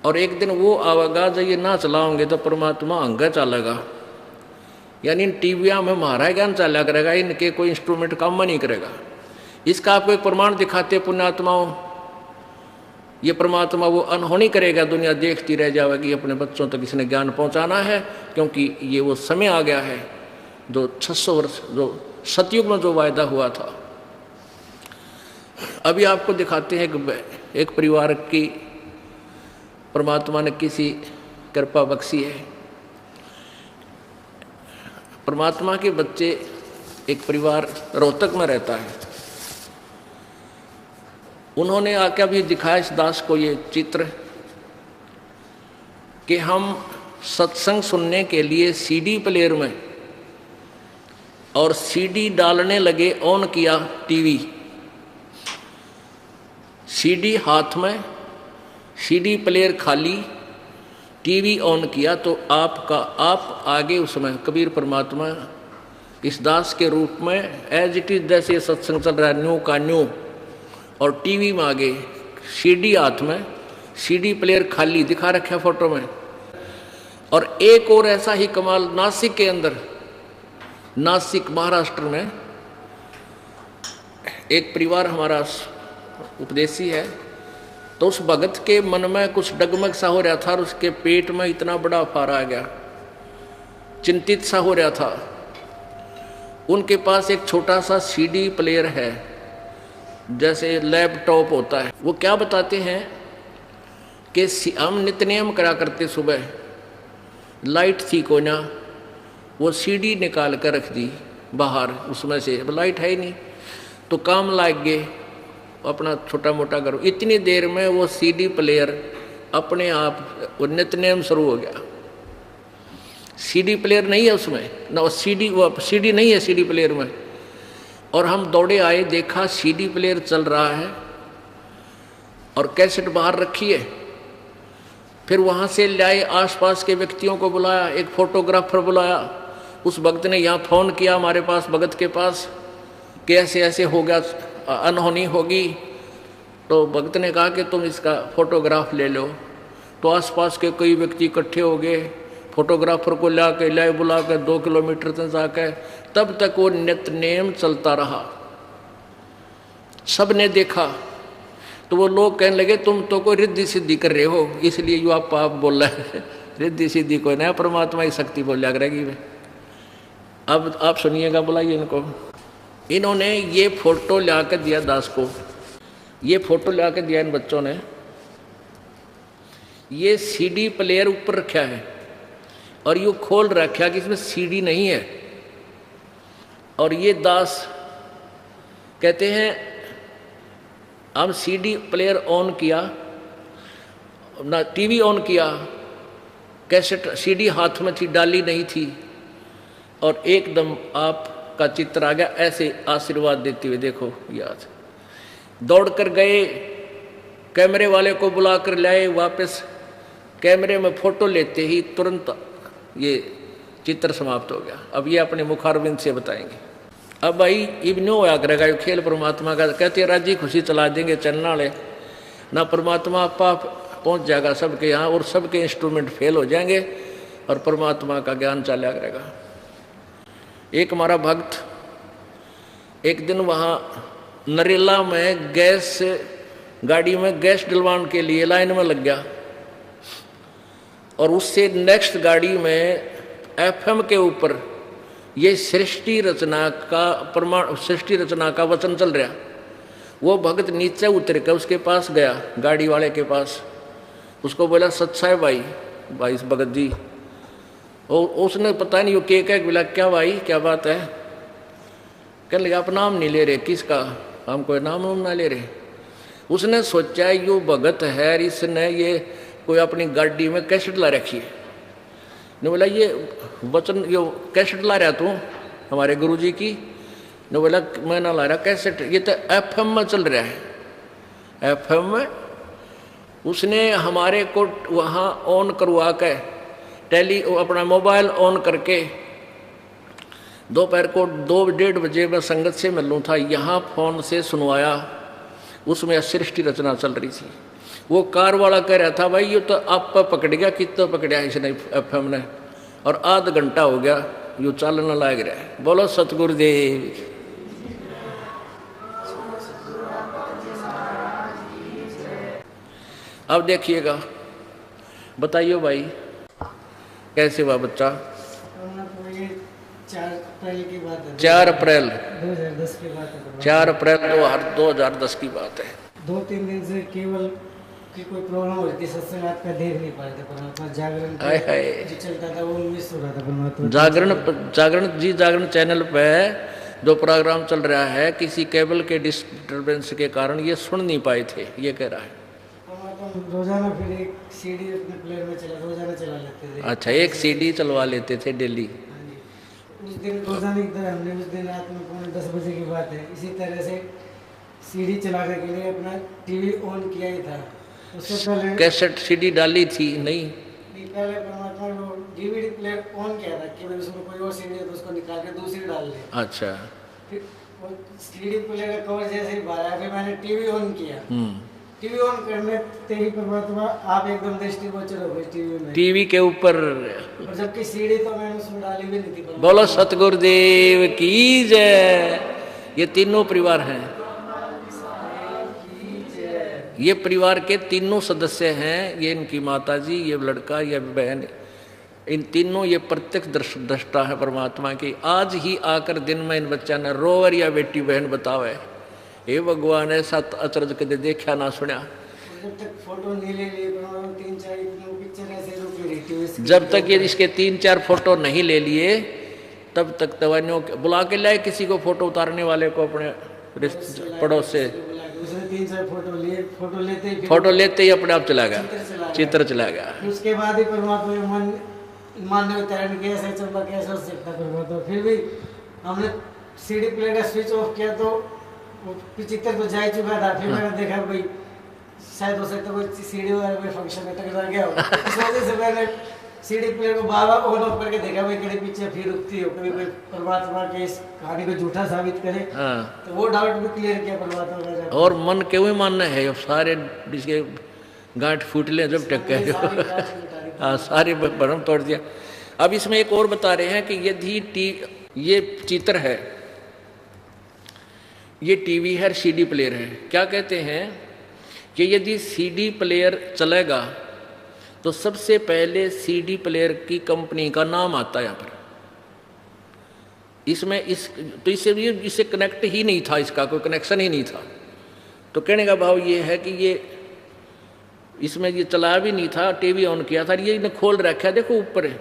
और एक दिन वो आवेगा जब ये ना चलाओगे तो परमात्मा अंग चलेगा। यानी इन टीवियाँ में हमारा ज्ञान चला करेगा, इनके कोई इंस्ट्रूमेंट काम नहीं करेगा। इसका आपको एक प्रमाण दिखाते पुण्यात्माओं, ये परमात्मा वो अनहोनी करेगा, दुनिया देखती रह जाएगी। अपने बच्चों तक इसने ज्ञान पहुंचाना है, क्योंकि ये वो समय आ गया है जो 600 वर्ष जो सतयुग में जो वायदा हुआ था। अभी आपको दिखाते हैं कि एक परिवार की परमात्मा ने किसी कृपा बख्शी है। परमात्मा के बच्चे, एक परिवार रोहतक में रहता है, उन्होंने आके अभी दिखाया इस दास को ये चित्र कि हम सत्संग सुनने के लिए सीडी प्लेयर में और सीडी डालने लगे, ऑन किया टीवी, सीडी हाथ में, सीडी प्लेयर खाली, टीवी ऑन किया तो आप आगे उसमें कबीर परमात्मा इस दास के रूप में एज इट इज, जैसे सत्संग चल रहा है न्यू का न्यू, और टीवी में आगे सीडी हाथ में, सीडी प्लेयर खाली दिखा रखा है फोटो में। और एक और ऐसा ही कमाल नासिक के अंदर, नासिक महाराष्ट्र में एक परिवार हमारा उपदेशी है, तो उस भगत के मन में कुछ डगमग सा हो रहा था और उसके पेट में इतना बड़ा फार आ गया, चिंतित सा हो रहा था। उनके पास एक छोटा सा सीडी प्लेयर है, जैसे लैपटॉप होता है। वो क्या बताते हैं कि हम नित्य नियम करा करते, सुबह लाइट थी को ना, वो सीडी निकाल कर रख दी बाहर, उसमें से अब लाइट है ही नहीं, तो काम लाग गए अपना छोटा मोटा करो। इतनी देर में वो सीडी प्लेयर अपने आप वो नित्य नियम शुरू हो गया। सीडी प्लेयर नहीं है उसमें ना, वो सीडी नहीं है सीडी प्लेयर में। और हम दौड़े आए, देखा सीडी प्लेयर चल रहा है और कैसेट बाहर रखी है। फिर वहाँ से लाए, आसपास के व्यक्तियों को बुलाया, एक फोटोग्राफर बुलाया। उस भक्त ने यहाँ फ़ोन किया हमारे पास, भगत के पास, कि ऐसे ऐसे हो गया, अनहोनी होगी। तो भक्त ने कहा कि तुम इसका फोटोग्राफ ले लो। तो आसपास के कई व्यक्ति इकट्ठे हो गए, फोटोग्राफर को लाए बुला कर 2 किलोमीटर तक जाकर, तब तक वो नित्य नेम चलता रहा। सब ने देखा तो वो लोग कहने लगे तुम तो कोई रिद्धि सिद्धि कर रहे हो, इसलिए यू आप बोल रहे हैं। रिद्धि सिद्धि कोई नया, परमात्मा की शक्ति बोल जा करेगी। अब आप सुनिएगा, बुलाइए इनको। इन्होंने ये फोटो ला कर दिया दास को, ये फोटो ला कर दिया इन बच्चों ने। ये सीडी प्लेयर ऊपर रखा है और ये खोल रखा कि इसमें सीडी नहीं है। और ये दास कहते हैं हम सीडी प्लेयर ऑन किया ना, टीवी ऑन किया, कैसेट सीडी हाथ में थी, डाली नहीं थी, और एकदम आपका चित्र आ गया ऐसे आशीर्वाद देते हुए। देखो याद, दौड़ कर गए, कैमरे वाले को बुलाकर लाए, वापस कैमरे में फोटो लेते ही तुरंत ये चित्र समाप्त हो गया। अब ये अपने मुखारविंद से बताएंगे। अब भाई इब्नो होया करेगा ये खेल परमात्मा का, कहते राजी खुशी चला देंगे चलना वाले ना, परमात्मा आपा पहुंच जाएगा सबके यहाँ और सबके इंस्ट्रूमेंट फेल हो जाएंगे और परमात्मा का ज्ञान चला करेगा। एक हमारा भक्त एक दिन वहाँ नरेला में गैस गाड़ी में गैस डलवाने के लिए लाइन में लग गया, और उससे नेक्स्ट गाड़ी में एफएम के ऊपर ये सृष्टि रचना का वचन चल रहा। वो भक्त नीचे उतर कर उसके पास गया, गाड़ी वाले के पास, उसको बोला सच्चा है भाई इस भगत जी। और उसने पता नहीं वो के बोला क्या भाई क्या बात है, कहने लगा आप नाम नहीं ले रहे, किसका, हम कोई नाम ना ले रहे। उसने सोचा यो भगत है, इसने ये कोई अपनी गाड़ी में कैसेट ला रखी है। ने बोला ये वचन यो कैसेट ला रहा तू हमारे गुरुजी की। ने बोला मैं ना ला रहा कैसेट, ये तो एफएम में चल रहा है। एफएम में उसने हमारे को वहाँ ऑन करवा के अपना मोबाइल ऑन करके दोपहर को 2-1:30 बजे मैं संगत से मिलूँ था, यहाँ फ़ोन से सुनवाया। उसमें सृष्टि रचना चल रही थी। वो कार वाला कह रहा था भाई ये तो आप पकड़ गया, कितना पकड़ा इसने FM ने, और आध घंटा हो गया यो चालना लग रहा है। बोलो सतगुरुदेव। अब देखिएगा, बताइए भाई कैसे हुआ बच्चा? 4 अप्रैल 2010 की बात है। 4 अप्रैल 2010 की बात है। 2-3 दिन से केवल की कोई प्रॉब्लम हो रही थी, सत्संग आपका देख नहीं पा रहे थे, परमात्मा जागरण जो चलता था वो मिस हो रहा था परमात्मा। जागरण चैनल पे जो प्रोग्राम चल रहा है, किसी केबल के डिस्टर्बेंस के कारण ये सुन नहीं पाए थे, ये कह रहा है। रोजाना फिर एक सीडी अपने प्लेयर में रोजाना चला लेते थे। अच्छा, एक सीडी चलवा लेते थे डेली। उस दिन रोजाना की तरह हमने उस दिन रात में 10 बजे की बात है, इसी तरह से सीडी चलाने के लिए अपना टीवी ऑन किया ही था। उससे पहले कैसेट सीडी डाली थी नहीं? पहले परमात्मा को डीवीडी प्लेयर ऑन किया था कि भाई उसमें कोई और सीडी है तो उसको निकाल के दूसरी डाल ले। अच्छा, फिर वो सीडी प्लेयर का कवर जैसे ही बाहर आया, फिर मैंने टीवी ऑन किया। टीवी ऑन करने ते ही परमात्मा आप एकदम दृष्टिगोचर हो गए टीवी में, टीवी के ऊपर, और जबकि सीडी तो मैंने उसमें डाली भी नहीं थी। बोलो सतगुरुदेव की जय। ये तीनों परिवार हैं, ये परिवार के तीनों सदस्य हैं, ये इनकी माताजी, ये लड़का, ये बहन, इन तीनों ये प्रत्यक्ष दृष्टा है परमात्मा की। आज ही आकर दिन में इन बच्चा ने रोवर या बेटी बहन बतावे, हे भगवान ऐसा अचरज कदे देखा ना सुना। जब तक फोटो नहीं ले लिए 3-4 पिक्चर ऐसे रुक रही थी, जब तक ये इसके 3-4 फोटो नहीं ले लिए तब तक दवाइयों बुला के लाए किसी को, फोटो उतारने वाले को अपने पड़ोस से। उसने 3-4 फोटो लेते ही अपने आप चला गया, चित्र चला गया। उसके बाद ही परमात्मा मन मानने उतारण कैसे चंपा कैसे हो सकता परमात्मा। फिर भी हमने सीडी प्लेयर का स्विच ऑफ किया तो चित्र तो जा चुका था। फिर मैंने देखा भाई शायद हो सकता कोई सीडी वगैरह कोई फंक्शन में टकरा गया हो, इस वजह से मैंने सीडी प्लेयर को बार-बार ऑन ऑफ करके देखा भाई कहीं पीछे फिर रुकती हो, कभी कोई परमात्मा के इस कहानी को झूठा साबित करे। तो वो डाउट भी क्लियर किया परमात्मा का। और मन क्यों ही मानना है, सारे जिसके गांठ फूट ले जब टक गए, सारे भरम तोड़ दिया। अब इसमें एक और बता रहे हैं कि यदि ये चित्र है, ये टीवी है, सीडी प्लेयर है, क्या कहते हैं कि यदि सीडी प्लेयर चलेगा तो सबसे पहले सीडी प्लेयर की कंपनी का नाम आता है यहाँ पर। इसमें तो इससे कनेक्ट ही नहीं था, इसका कोई कनेक्शन ही नहीं था। तो कहने का भाव ये है कि ये इसमें ये चला भी नहीं था, टीवी ऑन किया था, ये इन्हें खोल रखा है, देखो ऊपर है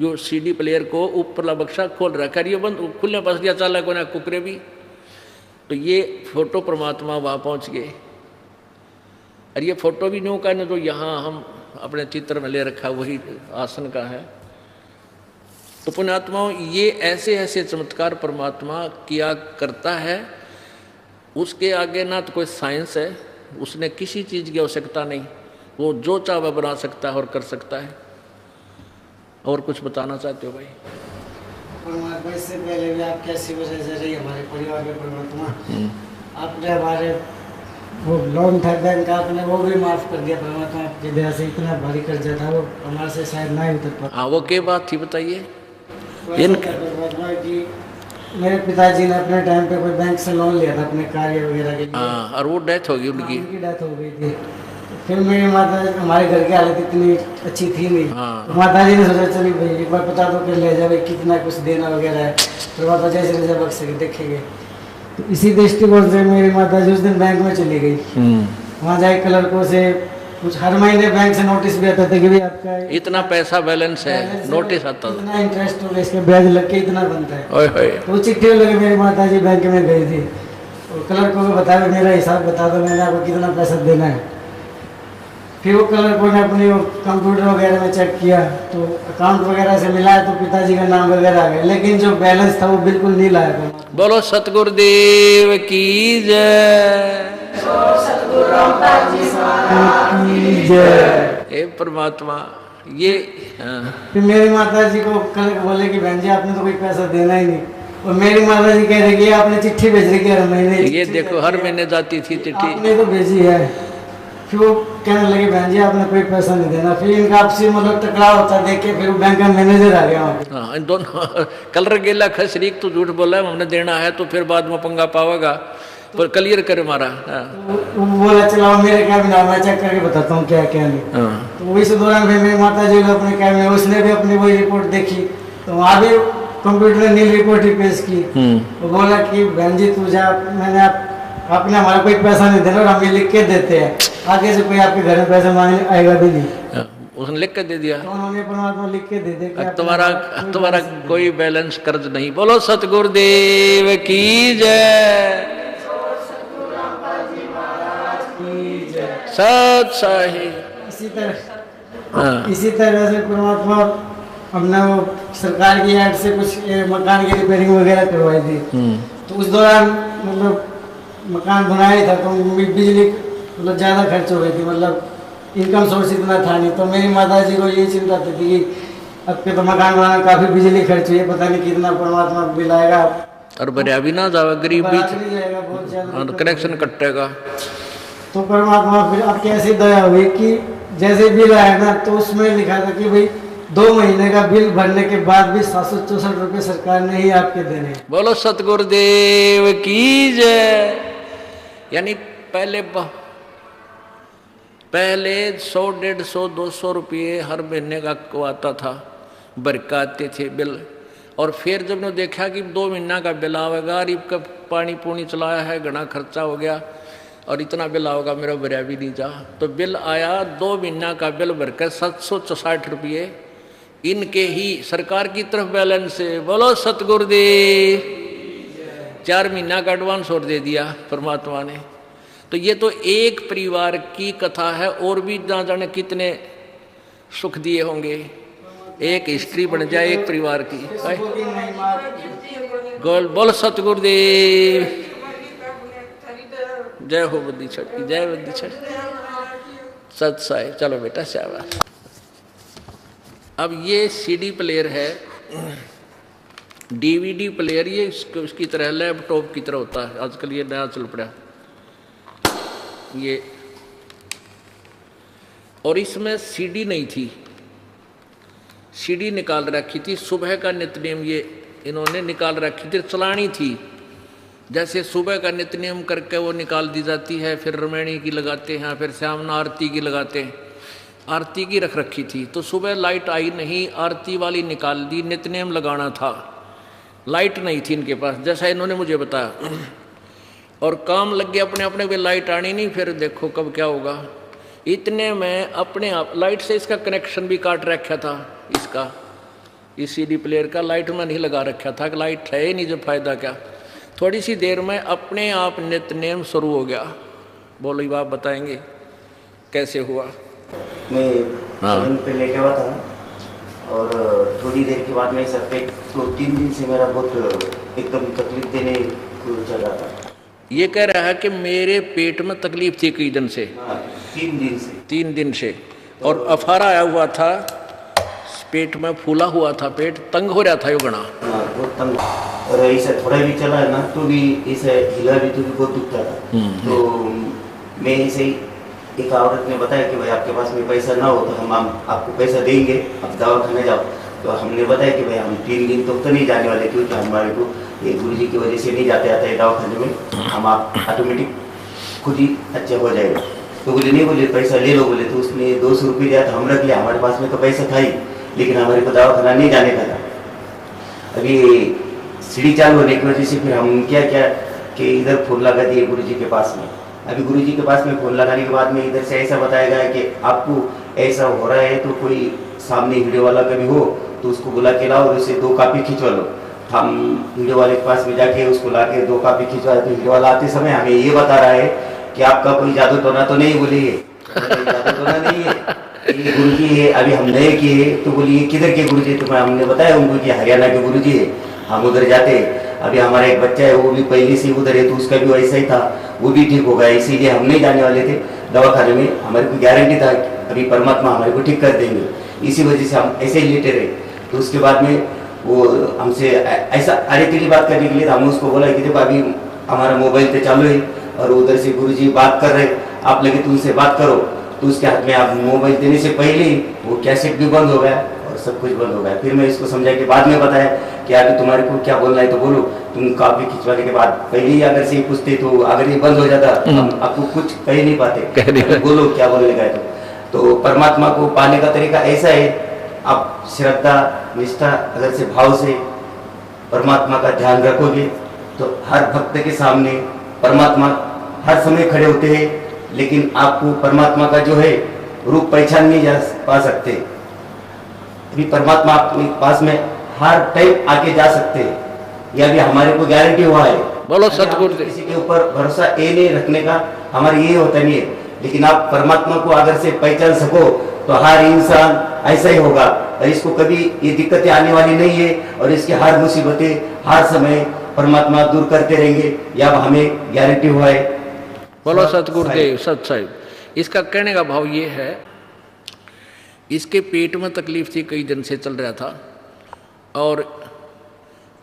जो सीडी प्लेयर को ऊपरला बक्सा खोल रखा है, ये बंद खुलने पास दिया चाला को ना कुकरे भी। तो ये फोटो परमात्मा वहाँ पहुँच गए, और ये फोटो भी न्यू का न जो यहाँ हम अपने चित्र में ले रखा वही आसन का है। तो पुण्यात्माओं, ये ऐसे ऐसे चमत्कार परमात्मा किया करता है, उसके आगे ना तो कोई साइंस है, उसने किसी चीज़ की आवश्यकता नहीं, वो जो चाहे बना सकता है और कर सकता है। और कुछ बताना चाहते हो भाई? परमात्मा इससे पहले भी आप कैसी वजह से रही हमारे परिवार के परमात्मा, आपने हमारे वो लोन था बैंक का, आपने वो भी माफ़ कर दिया परमात्मा आपकी दया से। इतना भारी कर्जा था वो हमारे से शायद ना ही उतर पाता। हाँ, वो क्या बात थी बताइए? परमात्मा की मेरे पिताजी ने अपने टाइम पे कोई बैंक से लोन लिया था अपने कार्य वगैरह के लिए। हाँ, और वो डेथ हो गई उनकी डेथ हो गई थी। फिर मेरी माता, हमारे घर की हालत इतनी अच्छी थी नहीं। हाँ। माता जी ने सोचा चली भाई एक बार पता तो कर ले जाए कितना कुछ देना वगैरह है, तो माता जैसे जैसे बख्श सके देखेंगे। तो इसी दृष्टिकोण से मेरी माता जी उस दिन बैंक में चली गई। वहाँ जाए क्लर्कों से कुछ हर महीने बैंक से नोटिस भी आता था कि भाई आपका इतना पैसा बैलेंस है, नोटिस आता था, इतना इंटरेस्ट होगा, इसके ब्याज लग के इतना बनता है। ओए होए। तो चिट्ठी लगे मेरी माता जी बैंक में गई थी, और क्लर्कों को बताया मेरा हिसाब बता दो, मैंने आपको कितना पैसा देना है। फिर वो क्लर्कों ने अपनी कंप्यूटर वगैरह में चेक किया तो अकाउंट वगैरह से मिला तो पिताजी का नाम वगैरह आ गया, लेकिन जो बैलेंस था वो बिल्कुल नहीं लाया। बोलो सतगुरुदेव की जय। हे परमात्मा, ये फिर मेरी माता जी को कल बोले कि बहन जी आपने तो कोई पैसा देना ही नहीं, और मेरी माता जी कह रही कि आपने चिट्ठी भेज रही है हर महीने। ये देखो हर महीने जाती थी चिट्ठी, आपने तो भेजी है। फिर वो कहने लगे बहन जी आपने कोई पैसा नहीं देना। फिर इनका आपसी मतलब टकराव होता देख के फिर वो बैंक का मैनेजर आ गया वहाँ पे। हाँ, इन दोनों कलर गेला खसरीक तो झूठ बोला है हमने देना है तो फिर बाद में पंगा पावेगा, पर क्लियर करे मारा। हाँ। वो बोला चलाओ मेरे कैबिन मैं चेक करके बताता हूँ क्या क्या नहीं। हाँ। तो इस दौरान फिर मेरी माता जी ने अपने कैबिन, उसने भी अपनी वही रिपोर्ट देखी, तो वहाँ भी कंप्यूटर ने नील रिपोर्ट ही पेश की। वो बोला कि बहन जी तू जा, मैंने आपने हमारा कोई पैसा नहीं देना और हम ये लिख के देते हैं, आगे से कोई आपके घर में पैसा मांगने आएगा भी नहीं। उसने लिख के दे दिया, तो उन्होंने परमात्मा लिख के दे दिया कि तुम्हारा कोई बैलेंस कर्ज नहीं। बोलो सतगुरुदेव की जय, सत साहिब। इसी तरह से परमात्मा हमने वो सरकार की ऐड से कुछ मकान की रिपेयरिंग वगैरह करवाई थी। तो उस दौरान मतलब मकान बनाया था तो बिजली मतलब ज़्यादा खर्च हो गई थी, मतलब इनकम सोर्स इतना था नहीं। तो मेरी माता जी को ये चिंता थी कि अब के तो मकान बनाने काफ़ी बिजली खर्च हुई है, पता नहीं कितना परमात्मा बिल आएगा और भरिया भी ना जाएगा, गरीब भी जाएगा बहुत ज़्यादा, कनेक्शन कटेगा। तो परमात्मा फिर अब कैसे दया हुई कि जैसे बिल आया ना तो उसमें लिखा था कि भाई 2 महीने का बिल भरने के बाद भी 764 रुपये सरकार ने ही आपके देने। बोलो सतगुरुदेव की जय। यानी पहले 100, 150, 200 रुपये हर महीने का को आता था, भर के आते थे बिल। और फिर जब ने देखा कि 2 महीना का बिल आवेगा, गरीब का पानी पूनी चलाया है, घना खर्चा हो गया और इतना बिल आओगा मेरा भरिया भी नहीं जा, तो बिल आया 2 महीना का बिल भरकर 764 रुपये इनके ही सरकार की तरफ बैलेंस से। बोलो सतगुरुदेव। 4 महीना का एडवांस और दे दिया परमात्मा ने। तो ये तो एक परिवार की कथा है, और भी ना जाने कितने सुख दिए होंगे। एक हिस्ट्री बन जाए एक परिवार की। बोल सतगुरुदेव। जय हो बुद्धि छठ की, जय बुद्धि छठ। सत साहिब। चलो बेटा शाबाश। अब ये सीडी प्लेयर है, डीवीडी प्लेयर, ये उसकी तरह लैपटॉप की तरह होता है, आजकल ये नया चल पड़ा ये। और इसमें सीडी नहीं थी, सीडी निकाल रखी थी। सुबह का नित्यनेम ये इन्होंने निकाल रखी थी, चलानी थी। जैसे सुबह का नित्यनेम करके वो निकाल दी जाती है, फिर रमैणी की लगाते हैं, फिर श्यामना आरती की लगाते हैं। आरती की रख रखी थी, तो सुबह लाइट आई नहीं, आरती वाली निकाल दी, नित्यनेम लगाना था, लाइट नहीं थी इनके पास, जैसा इन्होंने मुझे बताया। और काम लग गया अपने अपने, कोई लाइट आनी नहीं, फिर देखो कब क्या होगा। इतने में अपने आप लाइट से इसका कनेक्शन भी काट रखा था, इसका इस सीडी प्लेयर का लाइट में नहीं लगा रखा था कि लाइट है ही नहीं, जो फायदा क्या। थोड़ी सी देर में अपने आप नित्यनेम शुरू हो गया। बोलो बाप बताएंगे कैसे हुआ। मैं पे लेके हुआ था और थोड़ी देर के बाद में सर पे तो 3 दिन से मेरा बहुत एकदम तकलीफ देने को चल रहा था। ये कह रहा है कि मेरे पेट में तकलीफ थी कई दिन से। 3 दिन से। 3 दिन से। और अफारा आया हुआ था, पेट में फूला हुआ था, पेट तंग हो रहा था यो घना। हाँ बहुत तंग, और ऐसा थोड़ा भी चला है ना तो भी ऐसा हिला भी तो भी बहुत दुखता था। तो मैं ऐसे ही एक औरत ने बताया कि भाई आपके पास में पैसा ना हो तो हम आपको पैसा देंगे, आप दवाखाने जाओ। तो हमने बताया कि भाई हम 3 दिन तक तो नहीं जाने वाले, क्योंकि हमारे को ये गुरुजी की वजह से नहीं जाते आता है दवाखाने में, हम आप ऑटोमेटिक खुद ही अच्छा हो जाएगा। तो बोले नहीं, बोले पैसा ले लो। बोले तो उसने 200 रुपये दिया तो हम रख लिया, हमारे पास में तो पैसा था ही, लेकिन हमारे को दवाखाना नहीं जाने का था। अभी सीढ़ी चालू होने की वजह से फिर हम क्या क्या कि इधर फोन लगा दिए गुरुजी के पास में। अभी गुरुजी के पास में फोन लगाने के बाद में इधर से ऐसा बताया गया कि आपको ऐसा हो रहा है तो कोई सामने वीडियो वाला कभी हो तो उसको बुला के लाओ और उससे 2 कॉपी खिंचवा लो। हम वीडियो वाले के पास में जाके उसको ला के 2 कॉपी खिंचवाए तो वीडियो वाला आते समय हमें ये बता रहा है कि आपका कोई जादू टोना तो नहीं। बोलिए जादू टोना नहीं है, ये गुरुजी है। अभी हम नए किए तो बोलिए किधर के गुरुजी? तो हमने बताया उनको कि हरियाणा के गुरुजी है, हम उधर जाते। अभी हमारा एक बच्चा है वो भी पहले से उधर है तो उसका भी वैसा ही था, वो भी ठीक हो गया। इसीलिए हम नहीं जाने वाले थे दवाखाने में, हमारे को गारंटी था अभी परमात्मा हमारे को ठीक कर देंगे, इसी वजह से हम ऐसे ही लेटे रहे। तो उसके बाद में वो हमसे ऐसा अरे के लिए बात करने के लिए हमने उसको बोला कि देखो अभी हमारा मोबाइल तो चालू है और उधर से गुरुजी बात कर रहे, आप लगे तो उनसे बात करो, तो उसके हाथ में आप मोबाइल देने से पहले ही वो कैसेट भी बंद हो गया और सब कुछ बंद हो गया। फिर मैं इसको समझा के बाद में बताया कि अभी तुम्हारे को क्या बोलना है तो बोलो। तुम काफी खिंचवाने के बाद पहले ही अगर से पूछते तो अगर ये बंद हो जाता हम आपको कुछ कह नहीं पाते, बोलो क्या बोलने का है। तो परमात्मा को पाने का तरीका ऐसा है, आप श्रद्धा निष्ठा अगर से भाव से परमात्मा का ध्यान रखोगे तो हर भक्त के सामने परमात्मा हर समय खड़े होते हैं, लेकिन आपको परमात्मा का जो है रूप पहचान नहीं जा पा सकते। अभी परमात्मा आपके पास में हर टाइम आके जा सकते हैं, यह भी हमारे को गारंटी हुआ है। बोलो सतगुरुदेव। किसी के ऊपर भरोसा ये नहीं रखने का हमारा ये होता नहीं है, लेकिन आप परमात्मा को अगर से पहचान सको तो हर इंसान ऐसा ही होगा और इसको कभी ये दिक्कतें आने वाली नहीं है और इसकी हर मुसीबतें हर समय परमात्मा दूर करते रहेंगे, यह हमें गारंटी हुआ है। बोलो सतगुरुदेव सत साहिब। इसका कहने का भाव ये है, इसके पेट में तकलीफ थी, कई दिन से चल रहा था और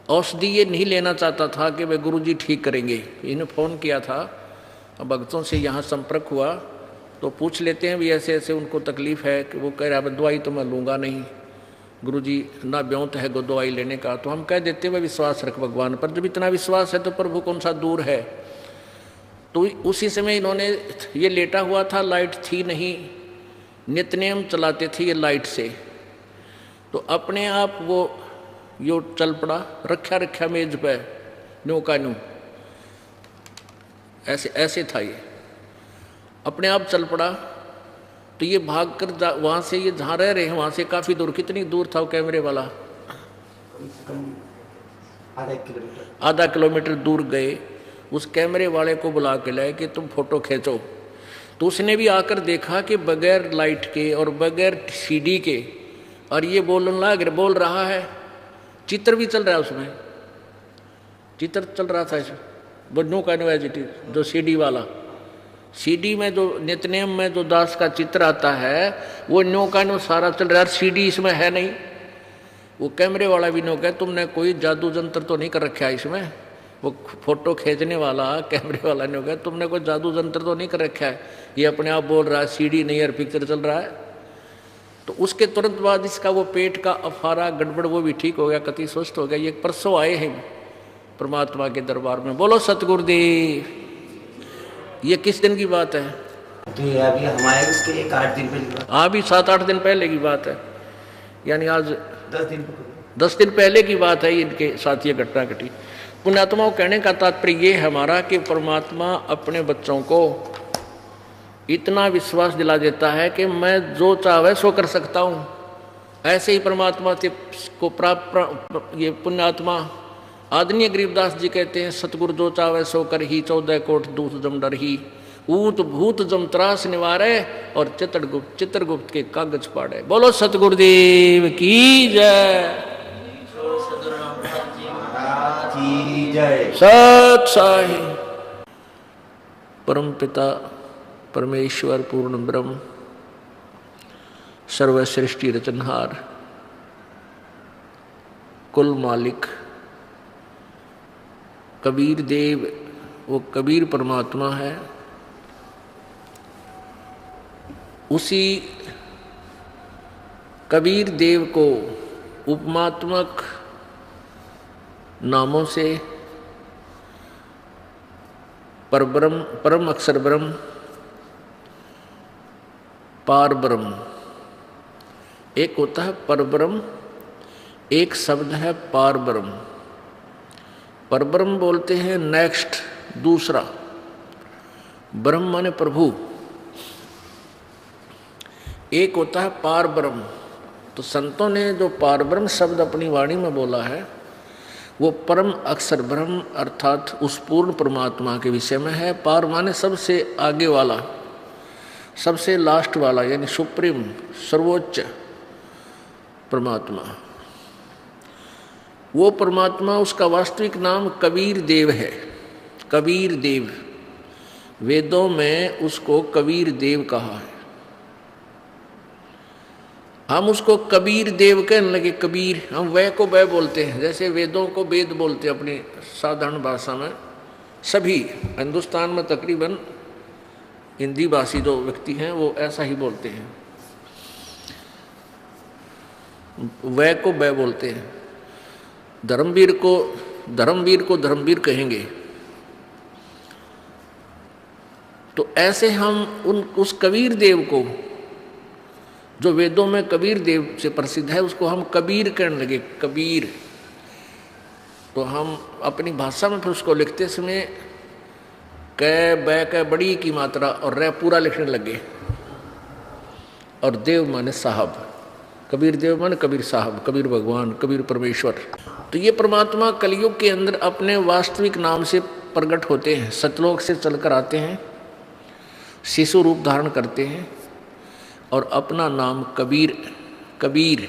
औषधि ये नहीं लेना चाहता था कि वे गुरुजी ठीक करेंगे। इन्हें फ़ोन किया था, भक्तों से यहाँ संपर्क हुआ तो पूछ लेते हैं भी ऐसे ऐसे उनको तकलीफ़ है कि वो कह रहा है दवाई तो मैं लूँगा नहीं गुरुजी, ना ब्योंत है गो दवाई लेने का। तो हम कह देते हैं विश्वास रख भगवान पर, जब इतना विश्वास है तो प्रभु कौन सा दूर है। तो उसी समय इन्होंने, ये लेटा हुआ था, लाइट थी नहीं, नित्यनेम चलाते थे ये लाइट से, तो अपने आप वो यो चल पड़ा, रखा मेज पे न्यू का न्यू, ऐसे ऐसे था ये, अपने आप चल पड़ा। तो ये भाग कर वहाँ से, ये जहाँ रह रहे हैं वहाँ से काफ़ी दूर, कितनी दूर था वो कैमरे वाला, आधा किलोमीटर दूर गए। उस कैमरे वाले को बुला के लाए कि तुम फोटो खींचो। तो उसने भी आकर देखा कि बगैर लाइट के और बगैर सीडी के, और ये बोल रहा है, चित्र भी चल रहा है उसमें, चित्र चल रहा था इसमें, बन्नू का यूनिवर्सिटी जो सीडी वाला, सीडी में जो नित्यनेम में जो दास का चित्र आता है वो न्यू का न्यू सारा चल रहा है, सीडी इसमें है नहीं। वो कैमरे वाला भी न्यू कहे तुमने कोई जादू जंत्र तो नहीं कर रखा है इसमें। वो फोटो खींचने वाला कैमरे वाला न्यू कहे तुमने कोई जादू जंत्र तो नहीं कर रखा है, ये अपने आप बोल रहा है सीडी नहीं है, पिक्चर चल रहा है। तो उसके तुरंत बाद इसका वो पेट का अफारा गड़बड़ वो भी ठीक हो गया, कति स्वस्थ हो गया। ये परसों आए हैं परमात्मा के दरबार में। बोलो सतगुरुदेव। ये किस दिन की बात है? तो ये अभी हमारे उसके 8 दिन पहले, हाँ भी 7-8 दिन पहले की बात है, यानी आज 10 दिन पहले की बात है इनके साथ ये घटना घटी। पुण्यात्माओं, कहने का तात्पर्य ये है हमारा कि परमात्मा अपने बच्चों को इतना विश्वास दिला देता है कि मैं जो चाहे सो कर सकता हूँ। ऐसे ही परमात्मा को प्राप्त ये पुण्यात्मा आदरणीय गरीबदास जी कहते हैं, सतगुरु जो चावे सो कर ही, 14 कोट दूत जम डर ही, ऊत भूत जम त्रास निवारे, और चित्रगुप्त के कागज पाड़े। बोलो सतगुरुदेव की जय। सत साहिब। परम पिता परमेश्वर पूर्ण ब्रह्म सर्व सृष्टि रचनहार कुल मालिक कबीर देव, वो कबीर परमात्मा है। उसी कबीर देव को उपमात्मक नामों से परब्रह्म, परम अक्षर ब्रह्म, पार ब्रह्म, एक होता है परब्रह्म, एक शब्द है पार ब्रह्म। परब्रह्म बोलते हैं नेक्स्ट, दूसरा। ब्रह्म माने प्रभु। एक होता है पार ब्रह्म। तो संतों ने जो पार ब्रह्म शब्द अपनी वाणी में बोला है वो परम अक्षर ब्रह्म अर्थात उस पूर्ण परमात्मा के विषय में है। पार माने सबसे आगे वाला, सबसे लास्ट वाला, यानी सुप्रीम, सर्वोच्च परमात्मा। वो परमात्मा, उसका वास्तविक नाम कबीर देव है। कबीर देव, वेदों में उसको कबीर देव कहा है। हम उसको कबीर देव कहने लगे। कबीर, हम वह को वह बोलते हैं, जैसे वेदों को वेद बोलते हैं अपनी साधारण भाषा में। सभी हिंदुस्तान में तकरीबन हिंदी भाषी जो व्यक्ति हैं वो ऐसा ही बोलते हैं, वह को वह बोलते हैं। धर्मवीर को धर्मवीर कहेंगे। तो ऐसे हम उस कबीर देव को, जो वेदों में कबीर देव से प्रसिद्ध है, उसको हम कबीर कहने लगे, कबीर। तो हम अपनी भाषा में फिर उसको लिखते समय कै बै कै बड़ी की मात्रा और रै पूरा लिखने लगे। और देव माने साहब, कबीर देव माने कबीर साहब, कबीर भगवान, कबीर परमेश्वर। तो ये परमात्मा कलयुग के अंदर अपने वास्तविक नाम से प्रकट होते हैं, सतलोक से चलकर आते हैं, शिशु रूप धारण करते हैं और अपना नाम कबीर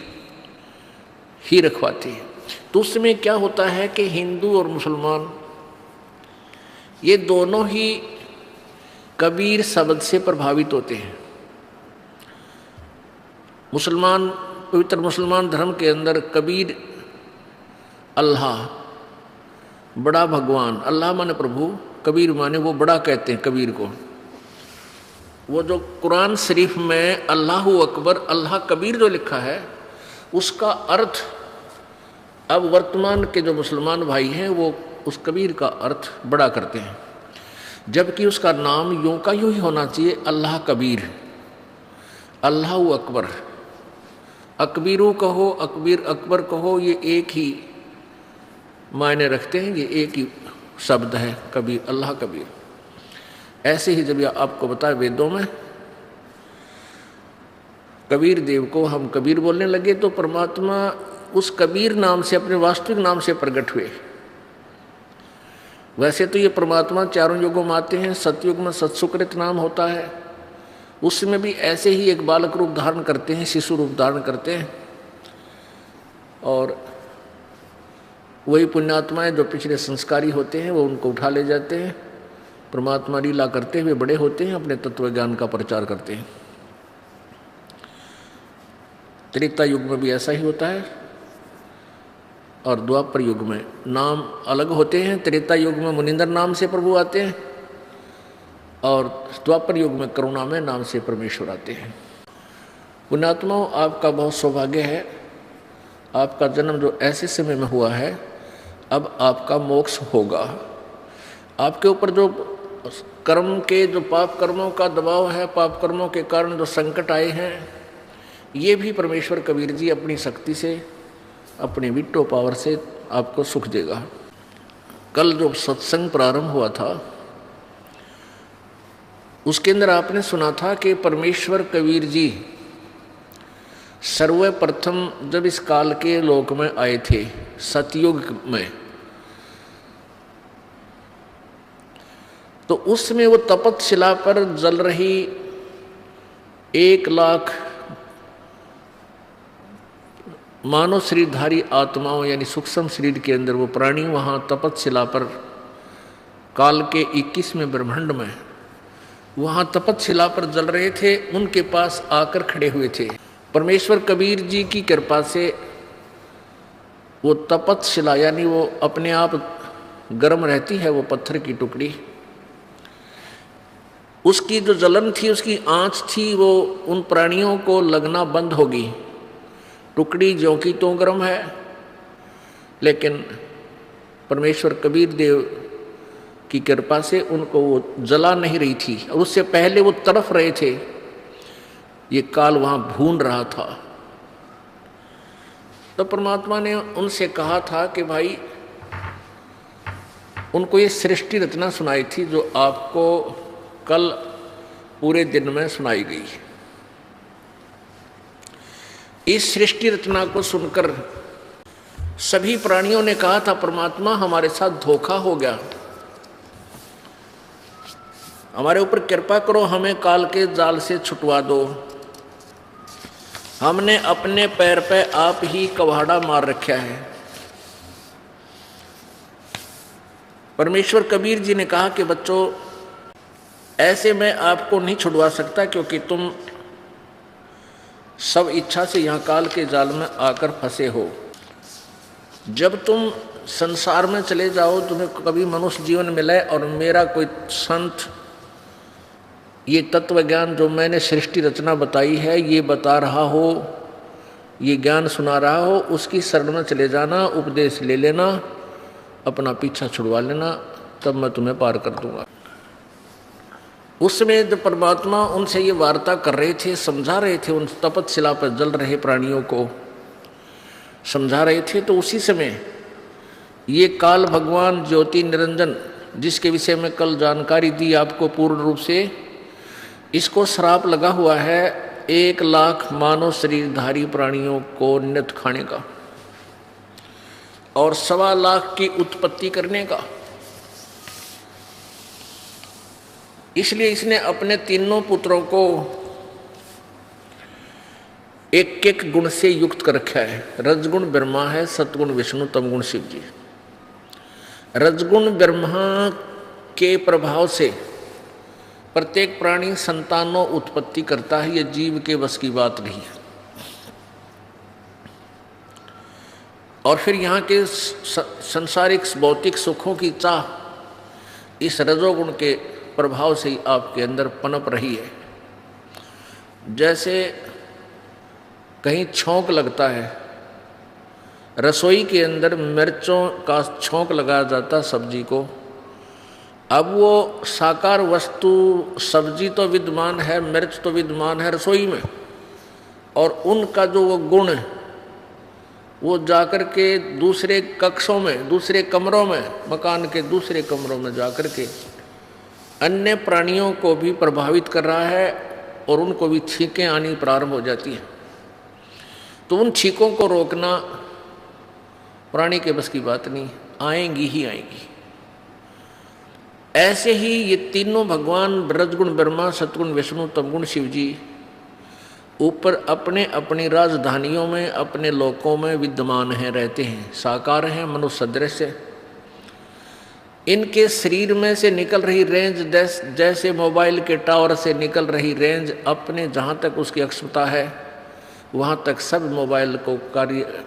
ही रखवाते हैं। तो उसमें क्या होता है कि हिंदू और मुसलमान ये दोनों ही कबीर शब्द से प्रभावित होते हैं। मुसलमान, पवित्र मुसलमान धर्म के अंदर कबीर अल्लाह, बड़ा भगवान, अल्लाह माने प्रभु, कबीर माने वो बड़ा कहते हैं कबीर को। वो जो कुरान शरीफ में अल्लाहु अकबर, अल्लाह कबीर जो लिखा है, उसका अर्थ अब वर्तमान के जो मुसलमान भाई हैं वो उस कबीर का अर्थ बड़ा करते हैं, जबकि उसका नाम यूं का यूं ही होना चाहिए, अल्लाह कबीर, अल्लाहु अकबर। अकबीरू कहो, अकबीर अकबर कहो, ये एक ही मायने रखते हैं, ये एक ही शब्द है कबीर, अल्लाह कबीर। ऐसे ही जब आपको बताया वेदों में कबीर देव को हम कबीर बोलने लगे, तो परमात्मा उस कबीर नाम से, अपने वास्तविक नाम से प्रकट हुए। वैसे तो ये परमात्मा चारों युगों में आते हैं, सतयुग में सत्सुकृत नाम होता है, उसमें भी ऐसे ही एक बालक रूप धारण करते हैं, शिशु रूप धारण करते हैं। और वही पुण्यात्माएं जो पिछले संस्कारी होते हैं वो उनको उठा ले जाते हैं, परमात्मा लीला करते हुए बड़े होते हैं, अपने तत्व ज्ञान का प्रचार करते हैं। त्रेता युग में भी ऐसा ही होता है और द्वापर युग में नाम अलग होते हैं। त्रेता युग में मुनिंदर नाम से प्रभु आते हैं और द्वापर युग में करुणा में नाम से परमेश्वर आते हैं। पुण्यात्माओं, आपका बहुत सौभाग्य है, आपका जन्म जो ऐसे समय में हुआ है, अब आपका मोक्ष होगा। आपके ऊपर जो कर्म के, जो पाप कर्मों का दबाव है, पाप कर्मों के कारण जो संकट आए हैं, ये भी परमेश्वर कबीर जी अपनी शक्ति से, अपने विट्टो पावर से आपको सुख देगा। कल जो सत्संग प्रारंभ हुआ था उसके अंदर आपने सुना था कि परमेश्वर कबीर जी सर्वप्रथम जब इस काल के लोक में आए थे, सतयुग में, तो उसमें वो तपतशिला पर जल रही 1 लाख मानव शरीरधारी आत्माओं, यानी सूक्ष्म शरीर के अंदर वो प्राणी वहाँ तपतशिला पर, काल के 21वें ब्रह्मांड में वहाँ तपतशिला पर जल रहे थे, उनके पास आकर खड़े हुए थे। परमेश्वर कबीर जी की कृपा से वो तपतशिला, यानी वो अपने आप गर्म रहती है वो पत्थर की टुकड़ी, उसकी जो जलन थी, उसकी आँच थी, वो उन प्राणियों को लगना बंद होगी। टुकड़ी ज्यों की त्यों गर्म है, लेकिन परमेश्वर कबीर देव की कृपा से उनको वो जला नहीं रही थी, और उससे पहले वो तड़फ रहे थे, ये काल वहाँ भून रहा था। तो परमात्मा ने उनसे कहा था कि भाई, उनको ये सृष्टि रचना सुनाई थी जो आपको कल पूरे दिन में सुनाई गई। इस सृष्टि रचना को सुनकर सभी प्राणियों ने कहा था, परमात्मा हमारे साथ धोखा हो गया, हमारे ऊपर कृपा करो, हमें काल के जाल से छुटवा दो, हमने अपने पैर पे आप ही कवाड़ा मार रखा है। परमेश्वर कबीर जी ने कहा कि बच्चों, ऐसे मैं आपको नहीं छुड़वा सकता, क्योंकि तुम सब इच्छा से यहाँ काल के जाल में आकर फंसे हो। जब तुम संसार में चले जाओ, तुम्हें कभी मनुष्य जीवन मिले और मेरा कोई संत ये तत्व ज्ञान जो मैंने सृष्टि रचना बताई है, ये बता रहा हो, ये ज्ञान सुना रहा हो, उसकी शरण में चले जाना, उपदेश ले लेना, अपना पीछा छुड़वा लेना, तब मैं तुम्हें पार कर दूंगा। उसमें जब परमात्मा उनसे ये वार्ता कर रहे थे, समझा रहे थे, उन तपतशिला पर जल रहे प्राणियों को समझा रहे थे, तो उसी समय ये काल भगवान ज्योति निरंजन, जिसके विषय में कल जानकारी दी आपको पूर्ण रूप से, इसको श्राप लगा हुआ है 1 लाख मानव शरीरधारी प्राणियों को नित खाने का और 1.25 लाख की उत्पत्ति करने का। इसलिए इसने अपने तीनों पुत्रों को एक एक गुण से युक्त कर रखा है। रजगुण ब्रह्मा है, सतगुण विष्णु, तमगुण शिव जी। रजगुण ब्रह्मा के प्रभाव से प्रत्येक प्राणी संतानों उत्पत्ति करता है, यह जीव के बस की बात नहीं है। और फिर यहाँ के संसारिक भौतिक सुखों की चाह इस रजोगुण के प्रभाव से ही आपके अंदर पनप रही है। जैसे कहीं छौंक लगता है, रसोई के अंदर मिर्चों का छौंक लगाया जाता सब्जी को। अब वो साकार वस्तु सब्जी तो विद्यमान है, मिर्च तो विद्यमान है रसोई में, और उनका जो वो गुण है वो जाकर के दूसरे कक्षों में, दूसरे कमरों में, मकान के दूसरे कमरों में जाकर के अन्य प्राणियों को भी प्रभावित कर रहा है और उनको भी छींकें आनी प्रारंभ हो जाती हैं। तो उन छींकों को रोकना प्राणी के बस की बात नहीं, आएंगी ही आएंगी। ऐसे ही ये तीनों भगवान रजगुण ब्रह्मा, सतगुण विष्णु, तमगुण शिव जी ऊपर अपने अपनी राजधानियों में, अपने लोकों में विद्यमान हैं, रहते हैं, साकार हैं, मनुष्य सदृश है। इनके शरीर में से निकल रही रेंज जैसे मोबाइल के टावर से निकल रही रेंज अपने जहाँ तक उसकी अक्षमता है वहाँ तक सब मोबाइल को कार्य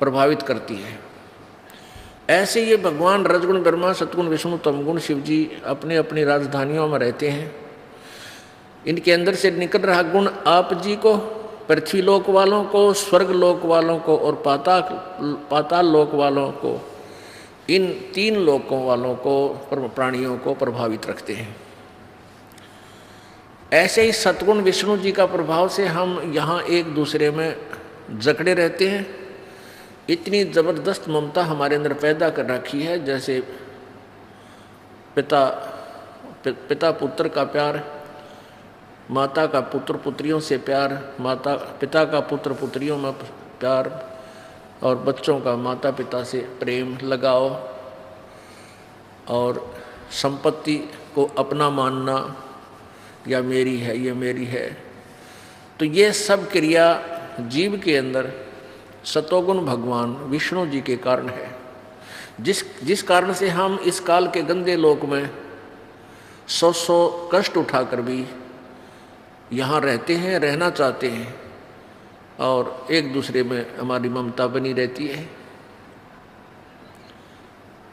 प्रभावित करती है। ऐसे ये भगवान रजगुण ब्रह्मा, सतगुण विष्णु, तमगुण शिव जी अपने अपनी राजधानियों में रहते हैं। इनके अंदर से निकल रहा गुण आप जी को, पृथ्वी लोक वालों को, स्वर्ग लोक वालों को और पाताल लोक वालों को, इन 3 लोकों वालों को, प्राणियों को प्रभावित रखते हैं। ऐसे ही सतगुण विष्णु जी का प्रभाव से हम यहाँ एक दूसरे में जकड़े रहते हैं। इतनी ज़बरदस्त ममता हमारे अंदर पैदा कर रखी है, जैसे पिता पुत्र का प्यार, माता का पुत्र पुत्रियों से प्यार, पिता का पुत्र पुत्रियों में प्यार, और बच्चों का माता पिता से प्रेम लगाओ, और संपत्ति को अपना मानना, या मेरी है, ये मेरी है। तो ये सब क्रिया जीव के अंदर सतोगुण भगवान विष्णु जी के कारण है, जिस कारण से हम इस काल के गंदे लोक में 100 कष्ट उठाकर भी यहाँ रहते हैं, रहना चाहते हैं, और एक दूसरे में हमारी ममता बनी रहती है।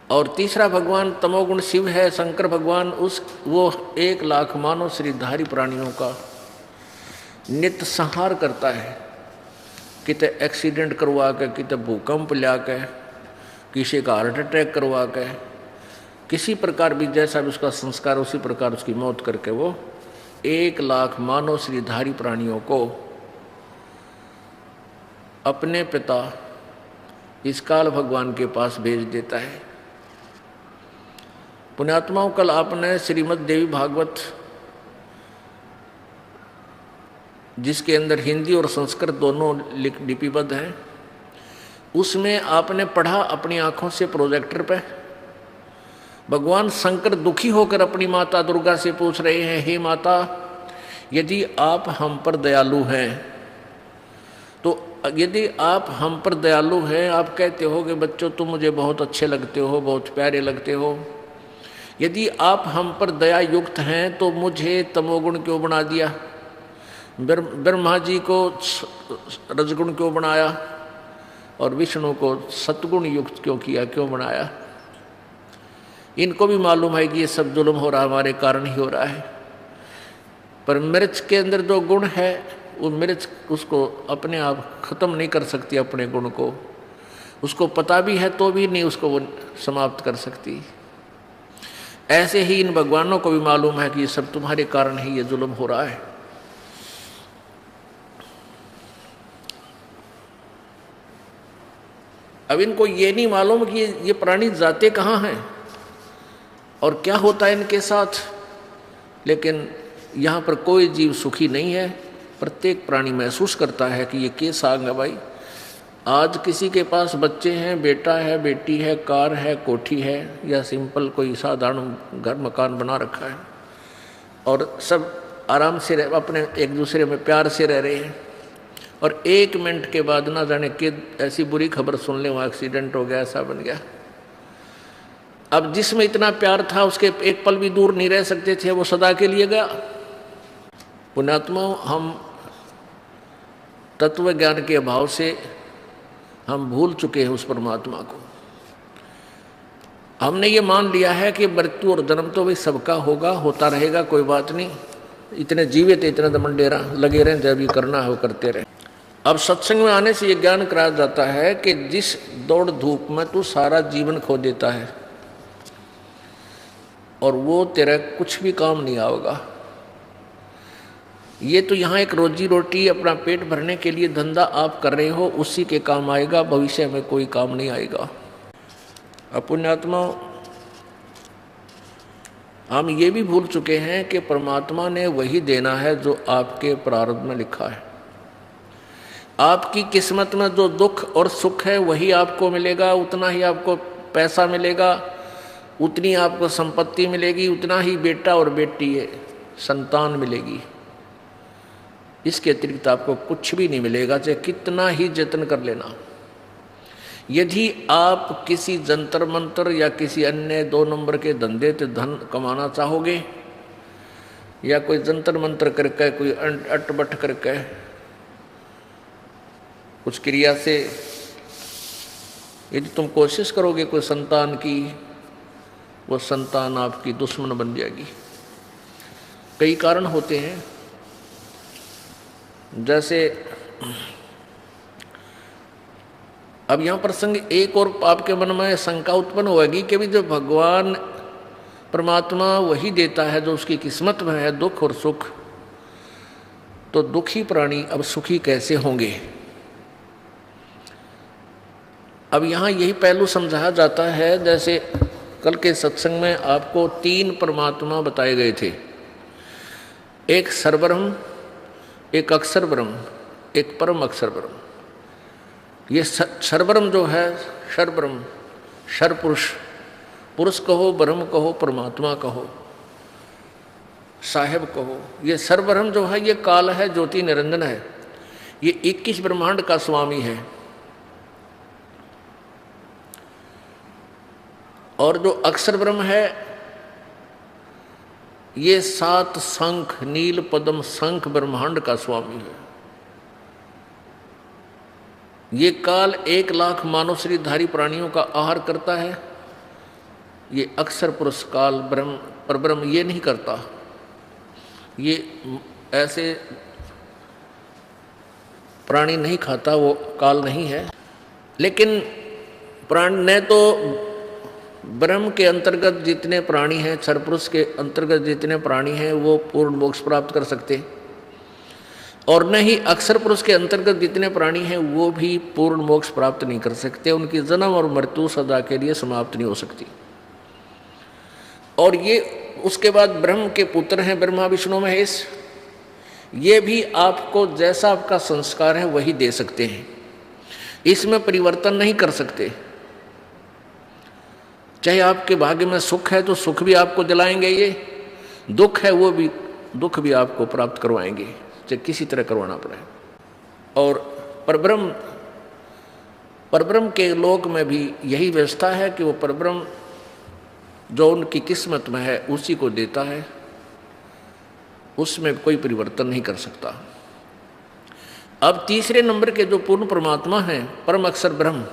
और तीसरा भगवान तमोगुण शिव है, शंकर भगवान, वो 1 लाख मानव शरीरधारी प्राणियों का नित्य संहार करता है। किते एक्सीडेंट करवा के, किते भूकंप ला के, किसी का हार्ट अटैक करवा के, किसी प्रकार भी जैसा भी उसका संस्कार उसी प्रकार उसकी मौत करके वो 1 लाख मानव शरीरधारी प्राणियों को अपने पिता इस काल भगवान के पास भेज देता है। पुण्यात्माओं, कल आपने श्रीमद् देवी भागवत, जिसके अंदर हिंदी और संस्कृत दोनों लिपिबद्ध हैं, उसमें आपने पढ़ा अपनी आंखों से प्रोजेक्टर पे, भगवान शंकर दुखी होकर अपनी माता दुर्गा से पूछ रहे हैं, हे माता, यदि आप हम पर दयालु हैं, तो यदि आप हम पर दयालु हैं, आप कहते हो कि बच्चों तुम मुझे बहुत अच्छे लगते हो, बहुत प्यारे लगते हो, यदि आप हम पर दया युक्त हैं तो मुझे तमोगुण क्यों बना दिया? ब्रह्मा जी को रजगुण क्यों बनाया और विष्णु को सतगुण युक्त क्यों किया, क्यों बनाया? इनको भी मालूम है कि ये सब जुल्म हो रहा हमारे कारण ही हो रहा है। पर मिर्च के अंदर जो गुण है वो मिर्च उसको अपने आप खत्म नहीं कर सकती, अपने गुण को। उसको पता भी है तो भी नहीं उसको वो समाप्त कर सकती। ऐसे ही इन भगवानों को भी मालूम है कि ये सब तुम्हारे कारण ही ये जुल्म हो रहा है। अब इनको ये नहीं मालूम कि ये प्राणी जाते कहाँ हैं और क्या होता है इनके साथ। लेकिन यहाँ पर कोई जीव सुखी नहीं है। प्रत्येक प्राणी महसूस करता है कि ये केस आ गया भाई। आज किसी के पास बच्चे हैं, बेटा है, बेटी है, कार है, कोठी है, या सिंपल कोई साधारण घर मकान बना रखा है और सब आराम से अपने एक दूसरे में प्यार से रह रहे हैं, और 1 मिनट के बाद ना जाने कि ऐसी बुरी खबर सुन ले, वहाँ एक्सीडेंट हो गया, ऐसा बन गया। अब जिसमें इतना प्यार था उसके एक पल भी दूर नहीं रह सकते थे, वो सदा के लिए गया। पुण्यात्मा, हम तत्व ज्ञान के अभाव से हम भूल चुके हैं उस परमात्मा को। हमने ये मान लिया है कि मृत्यु और जन्म तो भाई सबका होगा, होता रहेगा, कोई बात नहीं, इतने जीवित इतने दमंडेरा लगे रहें, जब भी करना है वो करते रहें। अब सत्संग में आने से ये ज्ञान कराया जाता है कि जिस दौड़ धूप में तू सारा जीवन खो देता है और वो तेरा कुछ भी काम नहीं आएगा। ये तो यहाँ एक रोजी रोटी अपना पेट भरने के लिए धंधा आप कर रहे हो, उसी के काम आएगा, भविष्य में कोई काम नहीं आएगा। पुण्यात्मा, हम ये भी भूल चुके हैं कि परमात्मा ने वही देना है जो आपके प्रारब्ध में लिखा है। आपकी किस्मत में जो दुख और सुख है वही आपको मिलेगा, उतना ही आपको पैसा मिलेगा, उतनी आपको संपत्ति मिलेगी, उतना ही बेटा और बेटी है संतान मिलेगी। इसके अतिरिक्त आपको कुछ भी नहीं मिलेगा, चाहे कितना ही जतन कर लेना। यदि आप किसी जंतर मंतर या किसी अन्य 2 नंबर के धंधे से धन कमाना चाहोगे, या कोई जंतर मंतर करके, कोई अटबट करके, कुछ क्रिया से यदि तुम कोशिश करोगे कोई संतान की, वो संतान आपकी दुश्मन बन जाएगी। कई कारण होते हैं, जैसे अब यहाँ प्रसंग एक और आपके मन में शंका उत्पन्न होगी कि भी जो भगवान परमात्मा वही देता है जो उसकी किस्मत में है, दुख और सुख, तो दुखी प्राणी अब सुखी कैसे होंगे। अब यहाँ यही पहलू समझाया जाता है। जैसे कल के सत्संग में आपको 3 परमात्मा बताए गए थे, एक सर्वब्रह्म, एक अक्षर ब्रह्म, एक परम अक्षर ब्रह्म। ये सर्वब्रह्म जो है, सर्वब्रह्म, सर्वपुरुष, पुरुष कहो, ब्रह्म कहो, परमात्मा कहो, साहेब कहो, ये सर्वब्रह्म जो है ये काल है, ज्योति निरंजन है, ये 21 ब्रह्मांड का स्वामी है। और जो अक्षर ब्रह्म है ये 7 शंख, नील पद्म शंख ब्रह्मांड का स्वामी है। ये काल 1 लाख मानव शरीरधारी प्राणियों का आहार करता है। ये अक्षर पुरुष काल ब्रह्म पर ब्रह्म ये नहीं करता। ये ऐसे प्राणी नहीं खाता, वो काल नहीं है। लेकिन प्राण ने तो ब्रह्म के अंतर्गत जितने प्राणी हैं, क्षरपुरुष के अंतर्गत जितने प्राणी हैं वो पूर्ण मोक्ष प्राप्त कर सकते, और न ही अक्षर पुरुष के अंतर्गत जितने प्राणी हैं वो भी पूर्ण मोक्ष प्राप्त नहीं कर सकते। उनकी जन्म और मृत्यु सदा के लिए समाप्त नहीं हो सकती। और ये उसके बाद ब्रह्म के पुत्र हैं ब्रह्मा विष्णु महेश, ये भी आपको जैसा आपका संस्कार है वही दे सकते हैं, इसमें परिवर्तन नहीं कर सकते। चाहे आपके भाग्य में सुख है तो सुख भी आपको दिलाएंगे, ये दुख है वो भी दुख भी आपको प्राप्त करवाएंगे, चाहे किसी तरह करवाना पड़े। और परब्रह्म के लोक में भी यही व्यवस्था है कि वो परब्रह्म जो उनकी किस्मत में है उसी को देता है, उसमें कोई परिवर्तन नहीं कर सकता। अब तीसरे नंबर के जो पूर्ण परमात्मा हैं, परम अक्षर ब्रह्म,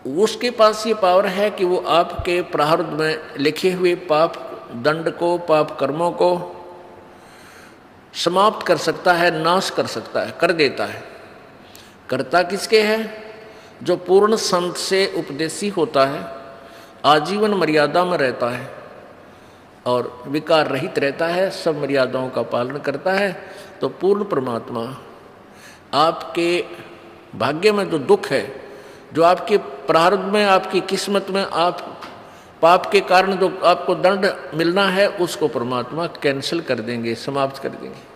उसके पास ये पावर है कि वो आपके प्रारब्ध में लिखे हुए पाप दंड को, पाप कर्मों को समाप्त कर सकता है, नाश कर सकता है, कर देता है। कर्ता किसके है? जो पूर्ण संत से उपदेशी होता है, आजीवन मर्यादा में रहता है और विकार रहित रहता है, सब मर्यादाओं का पालन करता है, तो पूर्ण परमात्मा आपके भाग्य में जो दुख है, जो आपके प्रारब्ध में, आपकी किस्मत में, आप पाप के कारण जो आपको दंड मिलना है, उसको परमात्मा कैंसिल कर देंगे, समाप्त कर देंगे।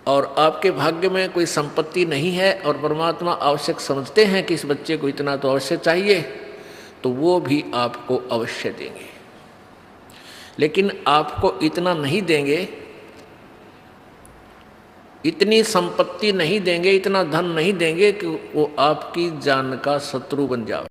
और आपके भाग्य में कोई संपत्ति नहीं है और परमात्मा आवश्यक समझते हैं कि इस बच्चे को इतना तो अवश्य चाहिए, तो वो भी आपको अवश्य देंगे। लेकिन आपको इतना नहीं देंगे, इतनी संपत्ति नहीं देंगे, इतना धन नहीं देंगे कि वो आपकी जान का शत्रु बन जाए।